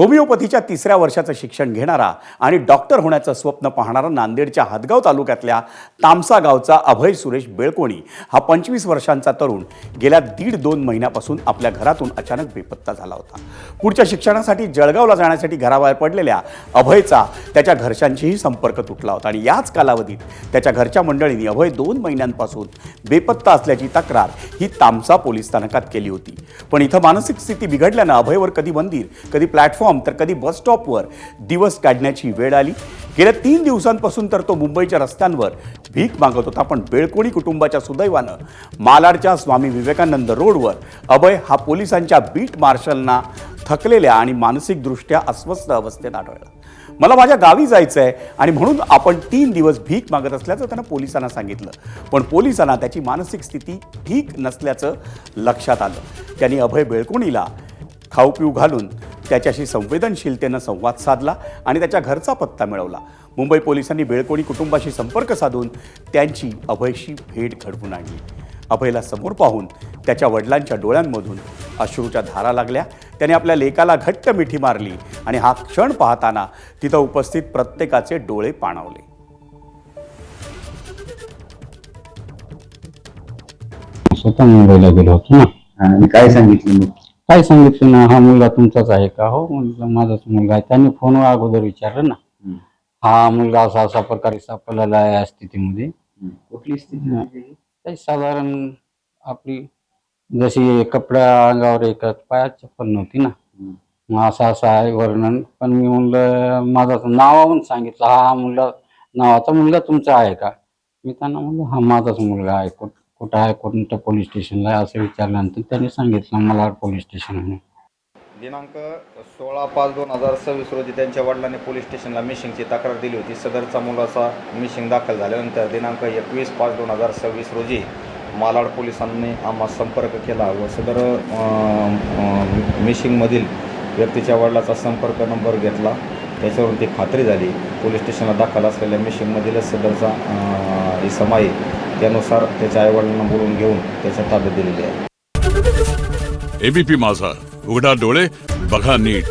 होमिओपॅथीच्या 3ऱ्या वर्षाचं शिक्षण घेणारा आणि डॉक्टर होण्याचं स्वप्न पाहणारा नांदेडच्या हदगाव तालुक्यातल्या तामसा गावचा अभय सुरेश बेळकोणी हा 25 वर्षांचा तरुण गेल्या 1.5-2 महिन्यापासून आपल्या घरातून अचानक बेपत्ता झाला होता। पुढच्या शिक्षणासाठी जळगावला जाण्यासाठी घराबाहेर पडलेल्या अभयचा त्याच्या घरच्यांशीही संपर्क तुटला होता आणि याच कालावधीत त्याच्या घरच्या मंडळींनी अभय 2 महिन्यांपासून बेपत्ता असल्याची तक्रार ही तामसा पोलीस स्थानकात केली होती। पण इथं मानसिक स्थिती बिघडल्यानं अभयवर कधी मंदिर, कधी प्लॅटफॉर्म तर कधी बस स्टॉपवर दिवस काढण्याची वेळ आली। गेल्या 3 दिवसांपासून तर तो मुंबईच्या रस्त्यांवर भीक मागत होता। पण बेळकोणी कुटुंबाच्या सुदैवानं मालाडच्या स्वामी विवेकानंद रोडवर अभय हा पोलिसांच्या बीट मार्शलना थकलेल्या आणि मानसिकदृष्ट्या अस्वस्थ अवस्थेत आढळला। मला माझ्या गावी जायचं आहे आणि म्हणून आपण 3 दिवस भीक मागत असल्याचं त्यानं पोलिसांना सांगितलं। पण पोलिसांना त्याची मानसिक स्थिती ठीक नसल्याचं लक्षात आलं। त्यांनी अभय बेळकोणीला खाऊ पिऊ घालून त्याच्याशी संवेदनशीलतेनं संवाद साधला आणि त्याच्या घरचा पत्ता मिळवला। मुंबई पोलिसांनी बेळकोणी कुटुंबाशी संपर्क साधून त्यांची अभयशी भेट घडवून आणली। अभयला समोर पाहून त्याच्या वडिलांच्या डोळ्यांमधून अश्रूच्या धारा लागल्या। त्याने आपल्या लेकाला घट्ट मिठी मारली आणि हा क्षण पाहताना तिथं उपस्थित प्रत्येकाचे डोळे पाणावले। स्वतः मुंबईला गेलो होतो ना। आणि काय सांगितलं मग? काय सांगितलं ना, हा मुलगा तुमचाच आहे का? हो म्हटलं माझाच मुलगा आहे। त्यांनी फोनवर अगोदर विचारलं ना, हा मुलगा असा असा प्रकारे सापडलेला आहे या स्थितीमध्ये। कुठली स्थिती? काही साधारण आपली जशी कपड्या अंगावर येतात, पायात चप्पल नव्हती ना, मग असं असं आहे वर्णन। पण मी म्हणलं माझं नावावरून सांगितलं, हा मुलगा नावाचा मुलगा तुमचा आहे का? मी त्यांना म्हणलं हा माझाच मुलगा आहे। कुठं आहे, कोणत्या पोलीस स्टेशनला आहे असं विचारल्यानंतर त्यांनी सांगितलं मालाड पोलीस स्टेशन म्हणून। दिनांक 16/5/2026 रोजी त्यांच्या वडिलांनी पोलीस स्टेशनला मिशिंगची तक्रार दिली होती। सदरचा मुलाचा मिशिंग दाखल झाल्यानंतर दिनांक 21/5/2026 रोजी मालाड पोलिसांनी आम्हाला संपर्क केला व सदर मिशिंगमधील व्यक्तीच्या वडिलाचा संपर्क नंबर घेतला। त्याच्यावरून ती खात्री झाली पोलीस स्टेशनला दाखल असलेल्या मिशिंगमधीलच सदरचा इसम आहे, त्यानुसार त्याच्या आईवडिलांना बोलून घेऊन त्याच्या ताब्यात दिलेली आहे। एबीपी माझा, उघडा डोळे बघा नीट।